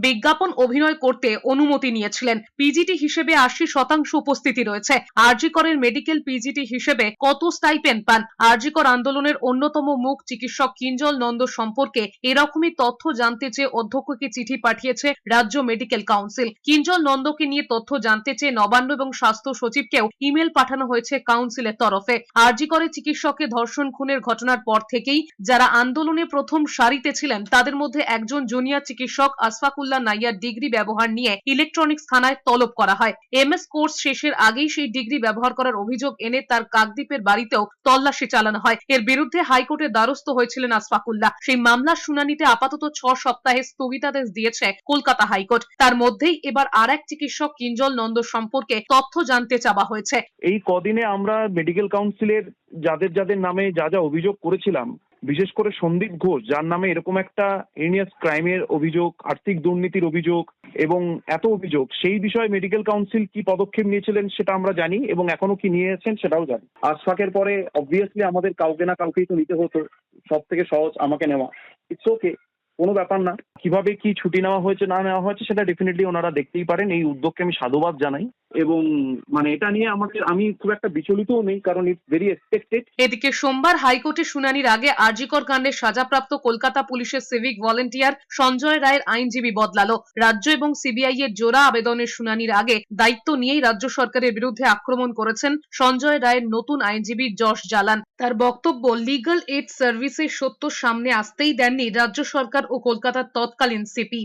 বিজ্ঞাপন অভিনয় করতে অনুমতি নিয়েছিলেন। পিজিটি হিসেবে ৮০% উপস্থিতি রয়েছে। আরজি করের মেডিকেল পিজিটি হিসেবে কত স্টাইপেন্ড পান? আরজি কর আন্দোলনের অন্যতম মুখ চিকিৎসক কিঞ্জল নন্দ সম্পর্কে এরকমই তথ্য জানতে চেয়ে অধ্যক্ষকে চিঠি পাঠিয়েছে রাজ্য মেডিকেল কাউন্সিল। কিঞ্জল নন্দকে নিয়ে তথ্য জানতে চেয়ে নবান্ন এবং স্বাস্থ্য সচিবকেও ইমেল পাঠানো হয়েছে কাউন্সিলের তরফে। আরজি করে চিকিৎসককে ধর্ষণ খুনের ঘটনার পর থেকেই যারা আন্দোলনে প্রথম সারিতে ছিলেন তাদের মধ্যে একজন জুনিয়র চিকিৎসক আশফাকুল্লাহ নাইয়ার ডিগ্রি ব্যবহার নিয়ে ইলেকট্রনিক্স থানায় তলব করা হয়। এমএস কোর্স শেষের আগেই সেই ডিগ্রি ব্যবহার করার অভিযোগ এনে তার কাকদ্বীপের বাড়িতেও তল্লাশি চালানো হয়। এর বিরুদ্ধে হাইকোর্টের দ্বারস্থ হয়েছিলেন আশফাকুল্লাহ। সেই মামলার শুনানিতে আপাতত 6 সপ্তাহে স্থগিতাদেশ দিয়েছে কলকাতা হাইকোর্ট। তার মধ্যেই এবার আর এক চিকিৎসক কিঞ্জল নন্দ সম্পর্কে তথ্য জানতে চাওয়া হয়েছে। এই কদিনে আমরা মেডিকেল কাউন্সিলের যাদের নামে যা অভিযোগ করেছিলাম, বিশেষ করে সন্দীপ ঘোষ, যার নামে এরকম একটা হেনিয়াস ক্রাইমের অভিযোগ, আর্থিক দুর্নীতির অভিযোগ এবং এত অভিযোগ, সেই বিষয়ে মেডিকেল কাউন্সিল কি পদক্ষেপ নিয়েছিলেন সেটা আমরা জানি এবং এখনো কি নিয়েছেন সেটাও জানি। আশফাকের পরে অবভিয়াসলি আমাদের কাউকে না কাউকেই তো নিতে হতো। সব থেকে সহজ আমাকে নেওয়া। ইটস ওকে, কোনো ব্যাপার না। কিভাবে কি ছুটি নেওয়া হয়েছে না নেওয়া হয়েছে সেটা ডেফিনেটলি ওনারা দেখতেই পারেন। এই উদ্যোগকে আমি সাধুবাদ জানাই এবং এটা নিয়ে আমি খুব একটা বিচলিতও নেই, কারণ ইটস ভেরি এক্সপেক্টেড। এদিকে সোমবার হাইকোর্টে শুনানির আগে আরজিকর কাণ্ডে সাজাপ্রাপ্ত কলকাতা পুলিশের সিভিক ভলেন্টিয়ার সঞ্জয় রায়ের আইনজীবী বদলালো। রাজ্য এবং সিবিআই এর জোড়া আবেদনের শুনানির আগে দায়িত্ব নিয়েই রাজ্য সরকারের বিরুদ্ধে আক্রমণ করেছেন সঞ্জয় রায়ের নতুন আইনজীবী যশ জালান। তার বক্তব্য, লিগ্যাল এইড সার্ভিসের সত্য সামনে আসতেই দেননি রাজ্য সরকার ও কলকাতার তৎকালীন সিপি।